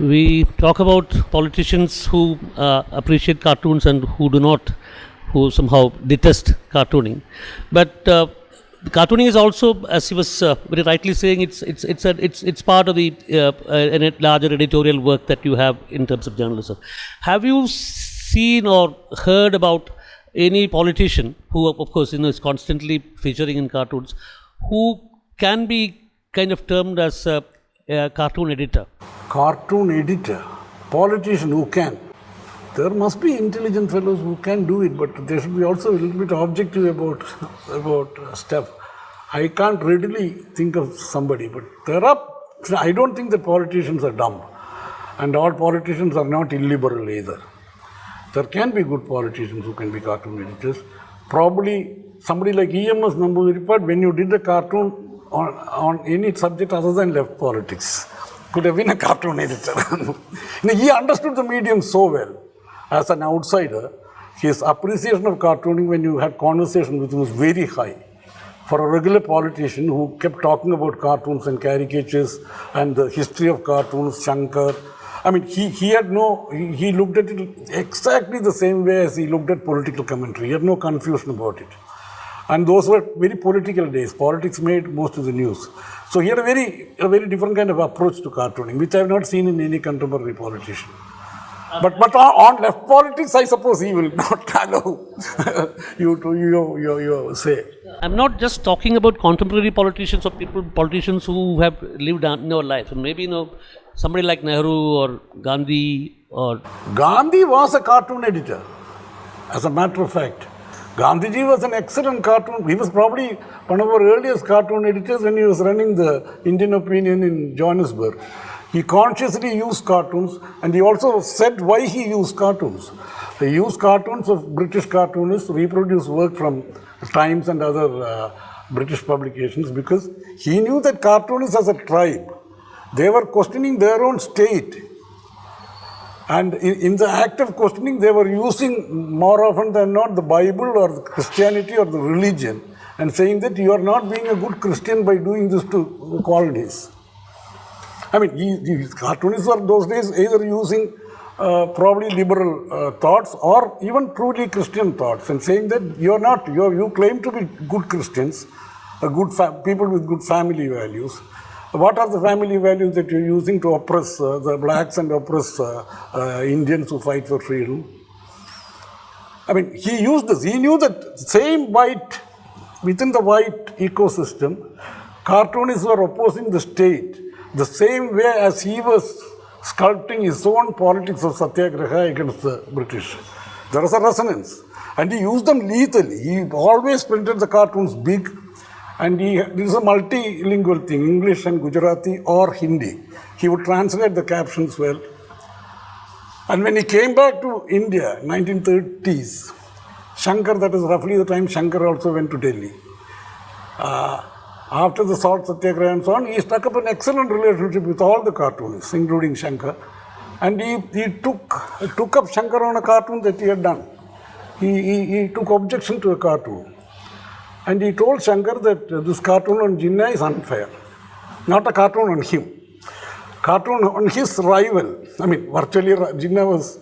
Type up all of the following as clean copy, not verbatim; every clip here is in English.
we talk about politicians who appreciate cartoons and who do not, who somehow detest cartooning. But cartooning is also, as he was very rightly saying, it's part of the larger editorial work that you have in terms of journalism. Have you seen or heard about any politician who, of course, is constantly featuring in cartoons, who can be kind of termed as a cartoon editor? Cartoon editor, politician who can. There must be intelligent fellows who can do it, but there should be also a little bit objective about stuff. I can't readily think of somebody, but I don't think that politicians are dumb, and all politicians are not illiberal either. There can be good politicians who can be cartoon editors. Probably somebody like EMS Namboodiripad, when you did a cartoon on any subject other than left politics, could have been a cartoon editor. He understood the medium so well. As an outsider, his appreciation of cartooning when you had conversation with him was very high. For a regular politician who kept talking about cartoons and caricatures and the history of cartoons, Shankar, I mean, he looked at it exactly the same way as he looked at political commentary. He had no confusion about it. And those were very political days. Politics made most of the news. So he had a very different kind of approach to cartooning, which I have not seen in any contemporary politician. But on left politics, I suppose he will not allow you to say. I'm not just talking about contemporary politicians or politicians who have lived in our lives. Maybe somebody like Nehru or Gandhi or... Gandhi was a cartoon editor, as a matter of fact. Gandhiji was an excellent cartoon. He was probably one of our earliest cartoon editors when he was running the Indian Opinion in Johannesburg. He consciously used cartoons, and he also said why he used cartoons. He used cartoons of British cartoonists, reproduced work from Times and other British publications, because he knew that cartoonists as a tribe, they were questioning their own state. And in the act of questioning, they were using more often than not the Bible or the Christianity or the religion, and saying that you are not being a good Christian by doing this to the colonies. I mean, these cartoonists were those days either using probably liberal thoughts or even truly Christian thoughts, and saying that you claim to be good Christians, people with good family values. What are the family values that you're using to oppress the blacks and oppress Indians who fight for freedom? I mean, he used this. He knew that within the white ecosystem, cartoonists were opposing the state the same way as he was sculpting his own politics of satyagraha against the British. There was a resonance. And he used them lethally. He always printed the cartoons big. And this is a multilingual thing, English and Gujarati or Hindi. He would translate the captions well. And when he came back to India, 1930s, Shankar, that is roughly the time Shankar also went to Delhi. After the Salt Satyagraha and so on, he struck up an excellent relationship with all the cartoonists, including Shankar. And he took up Shankar on a cartoon that he had done. He took objection to a cartoon. And he told Shankar that this cartoon on Jinnah is unfair. Not a cartoon on him. Cartoon on his rival. I mean, virtually Jinnah was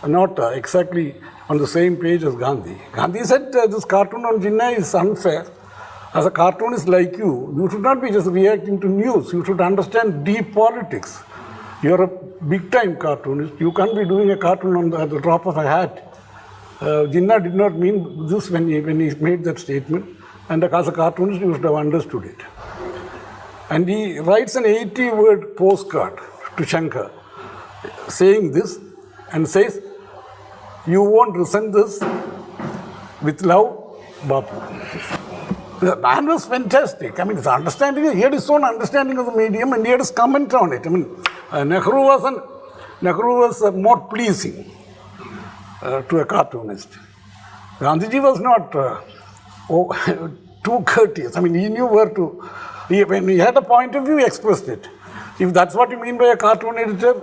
not exactly on the same page as Gandhi. Gandhi said this cartoon on Jinnah is unfair. As a cartoonist like you should not be just reacting to news. You should understand deep politics. You're a big-time cartoonist. You can't be doing a cartoon at the drop of a hat. Jinnah did not mean this when he made that statement. And as a cartoonist, you should have understood it. And he writes an 80-word postcard to Shankar saying this and says, "You won't resent this. With love, Bapu." The man was fantastic. I mean, his understanding, he had his own understanding of the medium and he had his comment on it. I mean, Nehru was more pleasing to a cartoonist. Gandhiji was not too courteous. I mean, he knew when he had a point of view, he expressed it. If that's what you mean by a cartoon editor,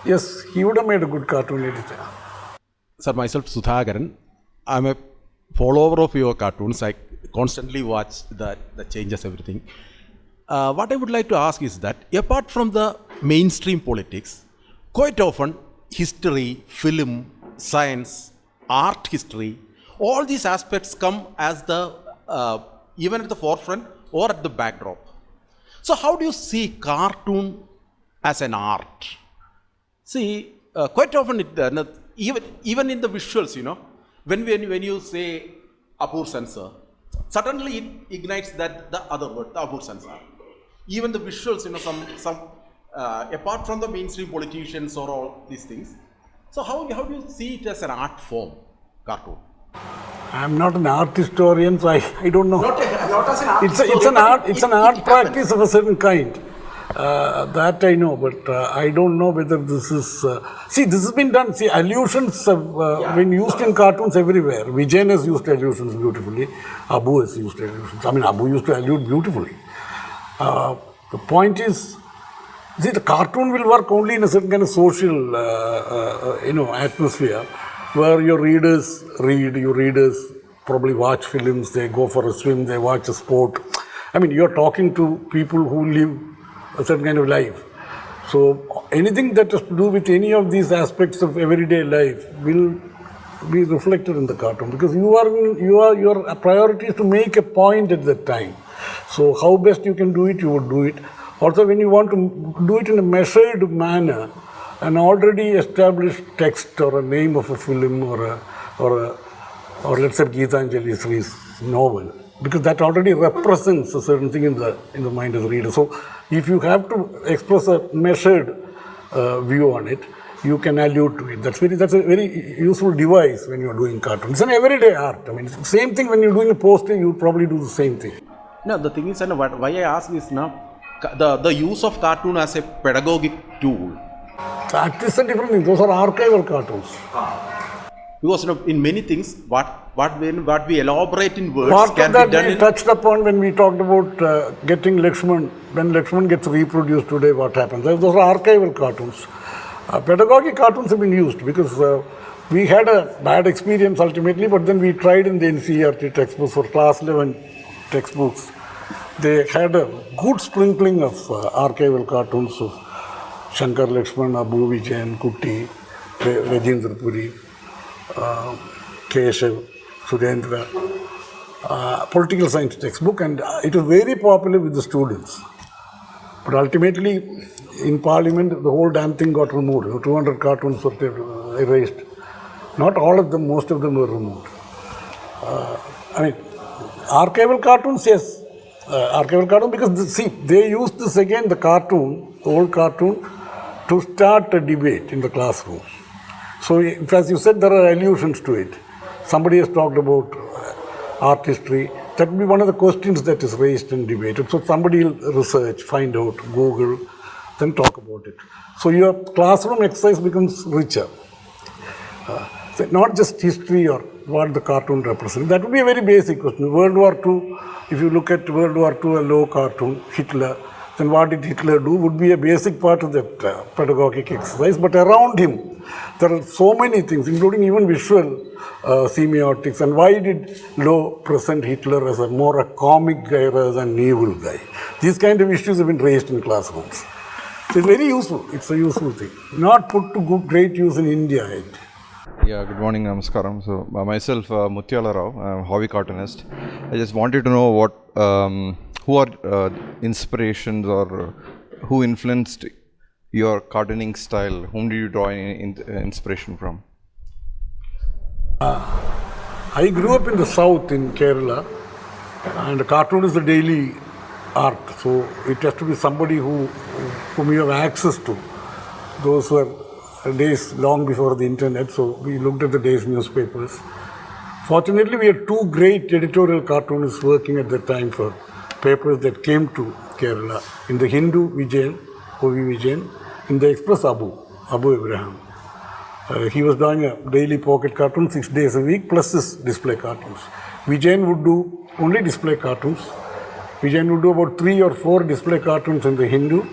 yes, he would have made a good cartoon editor. Sir, myself, Sudhakaran, I'm a follower of your cartoons. I constantly watch the changes, everything. What I would like to ask is that, apart from the mainstream politics, quite often history, film, science, art history, all these aspects come as the even at the forefront or at the backdrop. So how do you see cartoon as an art? See, quite often even in the visuals, when you say Apur sensor, suddenly it ignites that the other word, the Apur sensor. Even the visuals, some apart from the mainstream politicians or all these things. So how do you see it as an art form, cartoon? I'm not an art historian, so I don't know. Not as an art It's an art practice of a certain kind. That I know, but I don't know whether this is... see, this has been done. See, allusions have been used in cartoons everywhere. Vijayan has used allusions beautifully. Abu has used allusions. I mean, Abu used to allude beautifully. The point is, see, the cartoon will work only in a certain kind of social, atmosphere, where your readers read, your readers probably watch films, they go for a swim, they watch a sport. I mean, you're talking to people who live a certain kind of life. So anything that has to do with any of these aspects of everyday life will be reflected in the cartoon, because your priority is to make a point at that time. So how best you can do it, you would do it. Also, when you want to do it in a measured manner, an already established text or a name of a film or let's say Geetanjali Sri's novel, because that already represents a certain thing in the mind of the reader. So if you have to express a measured view on it, you can allude to it. That's a very useful device when you're doing cartoon. It's an everyday art. I mean, it's the same thing when you're doing a poster, you probably do the same thing. No, the thing is, why I ask is now the use of cartoon as a pedagogic tool. That is a different thing. Those are archival cartoons. Because in many things, what we elaborate in words Part can of that be done we touched upon when we talked about getting Lakshman. When Lakshman gets reproduced today, what happens? Those are archival cartoons. Pedagogic cartoons have been used because we had a bad experience ultimately, but then we tried in the NCERT textbooks for class 11 textbooks. They had a good sprinkling of archival cartoons of Shankar Lakshman, Abu Vijayan, Kutti, Rajendra Puri, Keshav, Surendra, political science textbook, and it was very popular with the students. But ultimately, in Parliament, the whole damn thing got removed. 200 cartoons were erased. Not all of them, most of them were removed. I mean, archival cartoons, yes. Archival cartoon, because they used this again, the old cartoon, to start a debate in the classroom. So, if, as you said, there are allusions to it. Somebody has talked about art history. That will be one of the questions that is raised and debated. So, somebody will research, find out, Google, then talk about it. So, your classroom exercise becomes richer. So not just history or what the cartoon represents. That would be a very basic question. World War II, if you look at World War II, a low cartoon, Hitler, then what did Hitler do would be a basic part of that pedagogic exercise. But around him, there are so many things, including even visual semiotics. And why did Low present Hitler as a more a comic guy rather than an evil guy? These kind of issues have been raised in classrooms. So it's very useful. It's a useful thing. Not put to great use in India yet. Yeah, good morning, namaskaram. So, myself, Mutyala Rao, I'm a hobby cartoonist. I just wanted to know who are inspirations or who influenced your cartooning style? Whom did you draw inspiration from? I grew up in the south in Kerala, and cartoon is a daily art. So it has to be somebody whom you have access to. Those were days long before the internet, so we looked at the day's newspapers. Fortunately, we had two great editorial cartoonists working at that time for papers that came to Kerala. In the Hindu, Vijayan, O.V. Vijayan. In the Express, Abu Abraham. He was doing a daily pocket cartoon 6 days a week, plus his display cartoons. Vijayan would do only display cartoons. Vijayan would do about 3 or 4 display cartoons in the Hindu,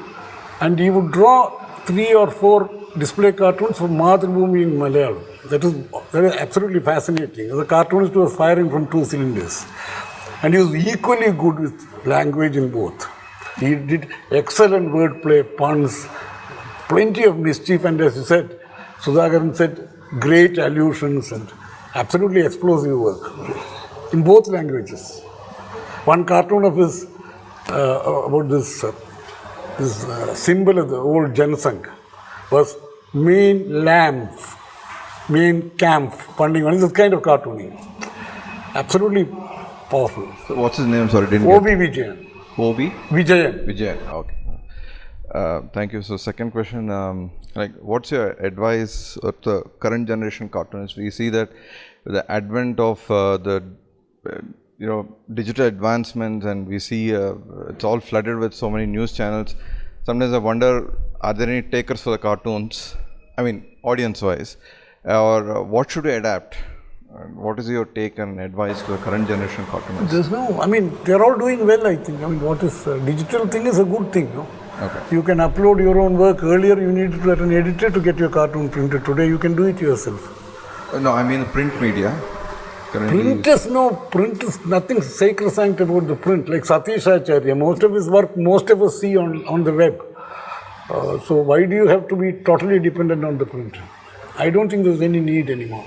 and he would draw 3 or 4 display cartoons for Mathrubhumi in Malayalam. That is absolutely fascinating. The cartoonist was firing from 2 cylinders. And he was equally good with language in both. He did excellent wordplay, puns, plenty of mischief, and as you said, Sudhakaran said, great allusions and absolutely explosive work in both languages. One cartoon of his about this symbol of the old Jansang was main lamp, main camp, funding. One is this kind of cartooning. Absolutely powerful. So what's his name? Sorry, didn't O.B. get Vijayan. O.B. Vijayan. Vijayan. Okay. Thank you. So second question, like what's your advice of the current generation cartoonists? We see that with the advent of the digital advancements, and we see it's all flooded with so many news channels. Sometimes I wonder, are there any takers for the cartoons? I mean, audience-wise, or what should we adapt? What is your take and advice to the current generation cartoonists? There's no, I mean, they're all doing well, I think. I mean, what is digital thing is a good thing, no? Okay. You can upload your own work. Earlier, you needed to have an editor to get your cartoon printed. Today, you can do it yourself. No, I mean the print media. Print is nothing sacrosanct about the print. Like Satish Acharya, most of his work, most of us see on the web. So why do you have to be totally dependent on the print? I don't think there's any need anymore.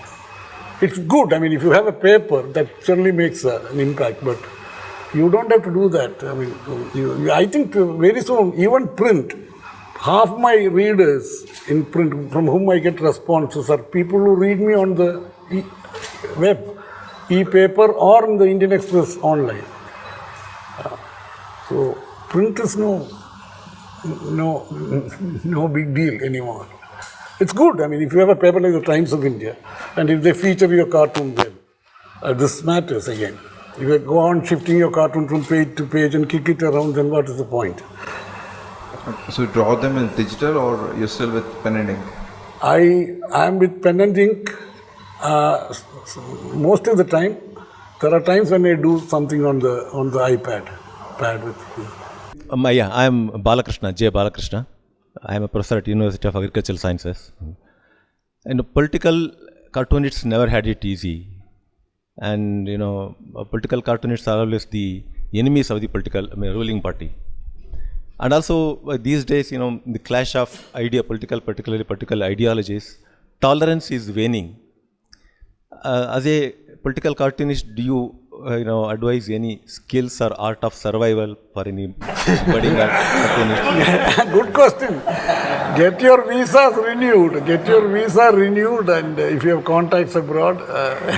It's good. I mean, if you have a paper, that certainly makes an impact, but you don't have to do that. I mean, I think very soon, even print, half my readers in print from whom I get responses are people who read me on the web, e-paper, or in the Indian Express online. So print is no big deal anymore. It's good. I mean, if you have a paper like the Times of India, and if they feature your cartoon well, this matters again. If you go on shifting your cartoon from page to page and kick it around, then what is the point? So you draw them in digital, or you're still with pen and ink? I am with pen and ink most of the time. There are times when I do something on the iPad. I am Balakrishna, J. Balakrishna. I am a professor at University of Agricultural Sciences. And political cartoonists never had it easy. And political cartoonists are always the enemies of the ruling party. And also these days, the clash of particularly political ideologies, tolerance is waning. As a political cartoonist, do you advise any skills or art of survival for any budding cartoonist? Good question. Get your visas renewed. And if you have contacts abroad,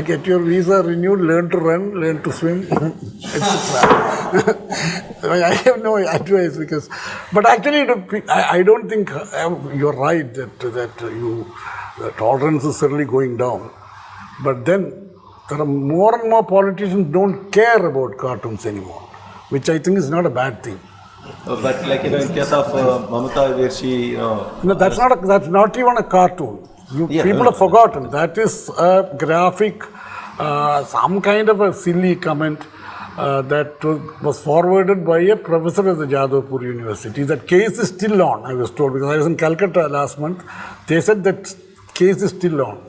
get your visa renewed, learn to run, learn to swim, etc. I have no advice but actually, I don't think you're right that the tolerance is certainly going down. But then there are more and more politicians don't care about cartoons anymore, which I think is not a bad thing. But like in case of Mamata, where she No, that's not even a cartoon. People have forgotten. That is a graphic, some kind of a silly comment that was forwarded by a professor at the Jadavpur University. That case is still on, I was told, because I was in Calcutta last month. They said that case is still on.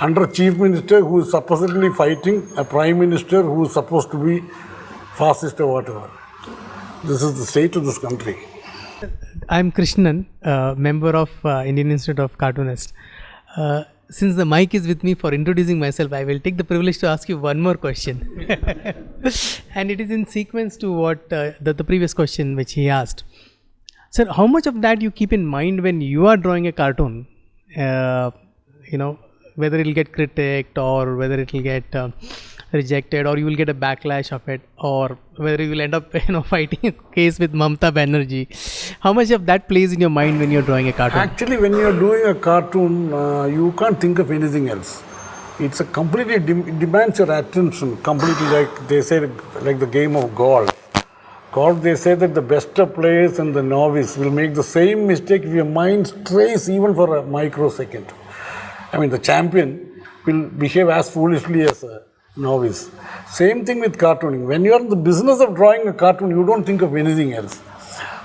Under a chief minister who is supposedly fighting a prime minister who is supposed to be fascist or whatever. This is the state of this country. I'm Krishnan, member of Indian Institute of Cartoonists. Since the mic is with me for introducing myself, I will take the privilege to ask you one more question. And it is in sequence to what the previous question which he asked. Sir, how much of that you keep in mind when you are drawing a cartoon? Whether it will get critiqued or whether it will get rejected, or you will get a backlash of it, or whether you will end up fighting a case with Mamata Banerjee. How much of that plays in your mind when you're drawing a cartoon? Actually, when you're doing a cartoon, you can't think of anything else. It's a completely demands your attention, completely like they say, like the game of golf. Golf, they say that the best of players and the novice will make the same mistake if your mind strays even for a microsecond. I mean, the champion will behave as foolishly as a novice. Same thing with cartooning. When you are in the business of drawing a cartoon, you don't think of anything else.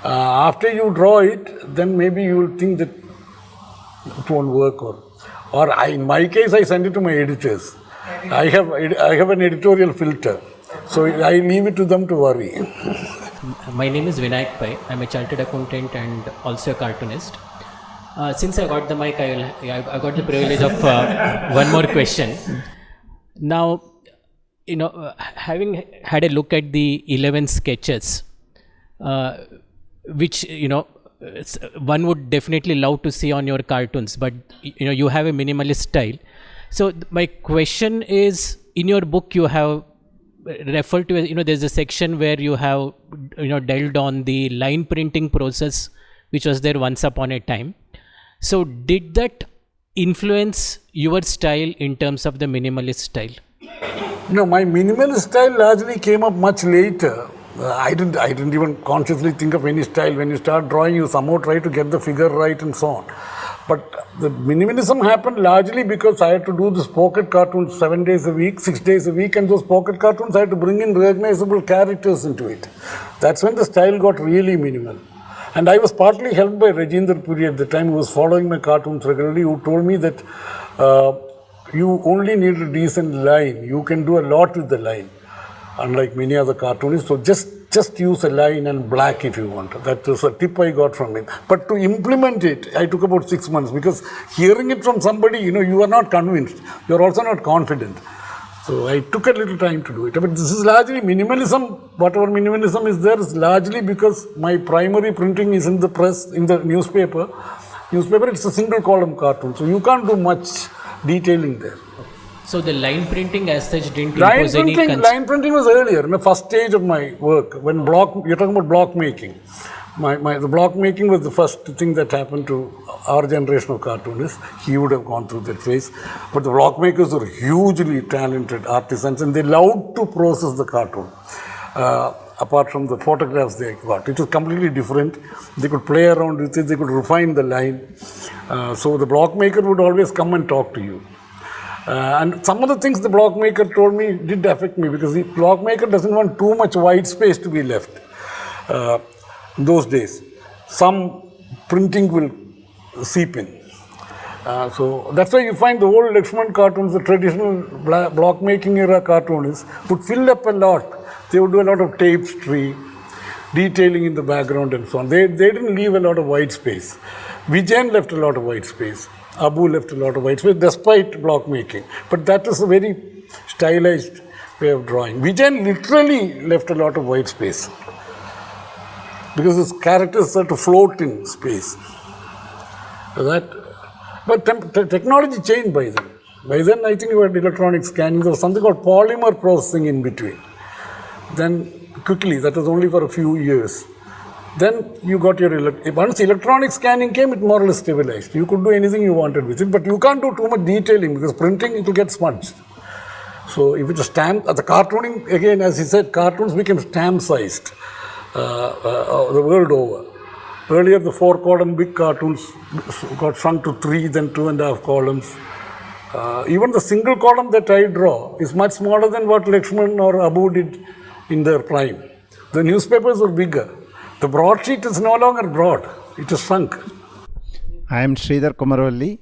After you draw it, then maybe you will think that it won't work. In my case, I send it to my editors. I have an editorial filter. So I leave it to them to worry. My name is Vinayak Pai. I'm a chartered accountant and also a cartoonist. Since I got the mic, I got the privilege of one more question. Now, having had a look at the 11 sketches, which one would definitely love to see on your cartoons, but you have a minimalist style. So my question is, in your book you have referred to, there's a section where you have delved on the line printing process which was there once upon a time. So did that influence your style in terms of the minimalist style? No, my minimalist style largely came up much later. I didn't even consciously think of any style. When you start drawing, you somehow try to get the figure right and so on. But the minimalism happened largely because I had to do this pocket cartoons 7 days a week, 6 days a week, and those pocket cartoons I had to bring in recognizable characters into it. That's when the style got really minimal. And I was partly helped by Rajinder Puri at the time, who was following my cartoons regularly, who told me that you only need a decent line. You can do a lot with the line, unlike many other cartoonists. So just use a line and black if you want. That was a tip I got from him. But to implement it, I took about 6 months, because hearing it from somebody, you are not convinced. You are also not confident. So I took a little time to do it. But this is largely minimalism. Whatever minimalism is there is largely because my primary printing is in the press, in the newspaper. It's a single column cartoon. So you can't do much detailing there. So the line printing as such didn't impose any line printing was earlier, in the first stage of my work. When you're talking about block making. The block making was the first thing that happened to our generation of cartoonists. He would have gone through that phase. But the block makers were hugely talented artisans, and they loved to process the cartoon. Apart from the photographs they got, it was completely different. They could play around with it, they could refine the line. So the block maker would always come and talk to you. And some of the things the block maker told me did affect me, because the block maker doesn't want too much white space to be left. In those days, some printing will seep in. So that's why you find the old Lakshman cartoons, the traditional block making era cartoonists, would fill up a lot. They would do a lot of tapestry, detailing in the background and so on. They didn't leave a lot of white space. Vijayan left a lot of white space. Abu left a lot of white space despite block making. But that is a very stylized way of drawing. Vijayan literally left a lot of white space, because his characters are to float in space. But technology changed by then. By then, I think you had electronic scanning. There was something called polymer processing in between. Then quickly, that was only for a few years. Then you got your, once electronic scanning came, it more or less stabilized. You could do anything you wanted with it, but you can't do too much detailing, because printing, it will get smudged. So if it's a stamp, the cartooning, again, as he said, cartoons became stamp-sized the world over. Earlier, the 4-column big cartoons got shrunk to 3, then 2.5 columns. Even the single column that I draw is much smaller than what Lakshman or Abu did in their prime. The newspapers were bigger. The broadsheet is no longer broad, it is shrunk. I am Sridhar Kumarvalli,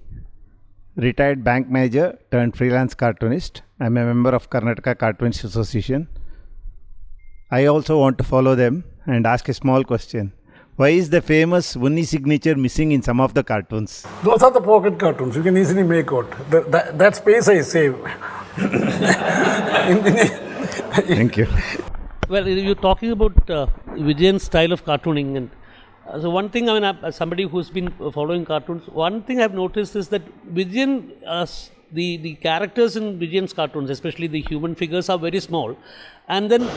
retired bank manager turned freelance cartoonist. I am a member of Karnataka Cartoonist Association. I also want to follow them and ask a small question. Why is the famous Unny signature missing in some of the cartoons? Those are the pocket cartoons, you can easily make out. That space I save. Thank you. Well, you're talking about Vijayan's style of cartooning, and so one thing, as somebody who's been following cartoons, one thing I've noticed is that Vijayan, the characters in Vijayan's cartoons, especially the human figures, are very small, and then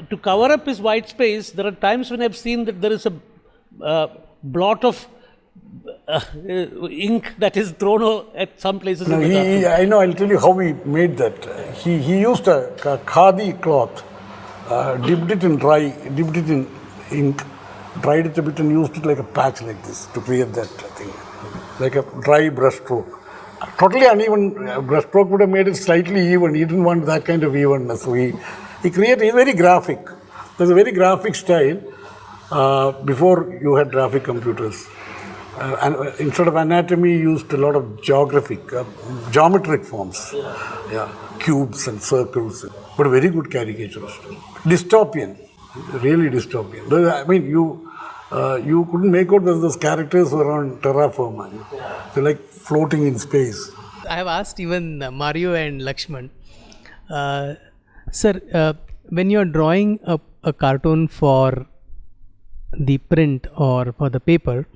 to cover up his white space, there are times when I've seen that there is a blot of ink that is thrown at some places. No, I know, I'll tell you how he made that. He used a khadi cloth. Dipped it in ink, dried it a bit and used it like a patch like this to create that thing, like a dry brush stroke. Totally uneven brush stroke would have made it slightly even. He didn't want that kind of evenness. So he created, he's very graphic. There's a very graphic style before you had graphic computers. And instead of anatomy, he used a lot of geometric forms. Yeah, cubes and circles. But a very good caricaturist. Dystopian. really dystopian. I mean, you couldn't make out that those characters were on terra firma. They're like floating in space. I have asked even Mario and Lakshman. Sir, when you are drawing a cartoon for the print or for the paper,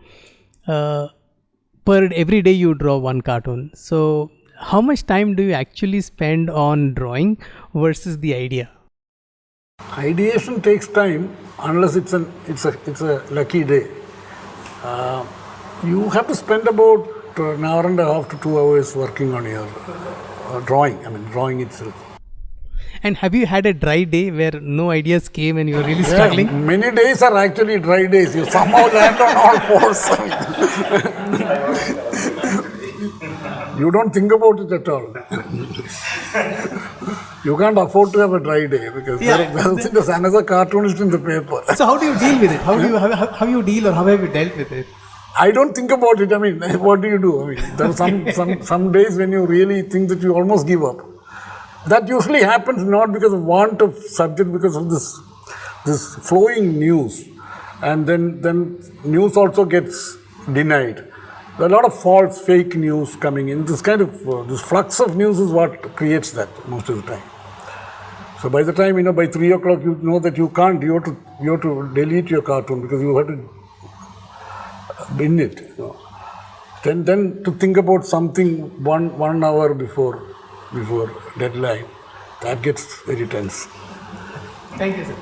every day you draw one cartoon. So how much time do you actually spend on drawing versus the idea? Ideation takes time unless it's a lucky day. You have to spend about an hour and a half to 2 hours working on your drawing. I mean, drawing itself. And have you had a dry day where no ideas came and you were really struggling? Yeah, many days are actually dry days. You somehow land on all fours. You don't think about it at all. You can't afford to have a dry day because there's another cartoonist in the paper. So how do you deal with it? How you deal or how have you dealt with it? I don't think about it. I mean, what do you do? I mean, there are some days when you really think that you almost give up. That usually happens not because of want of subject, because of this flowing news, and then news also gets denied. There are a lot of false, fake news coming in. This kind of this flux of news is what creates that most of the time. So by the time by 3 o'clock you know that you can't. You have to delete your cartoon because you have to bin it. Then to think about something 1 hour before deadline, that gets very tense. Thank you, sir.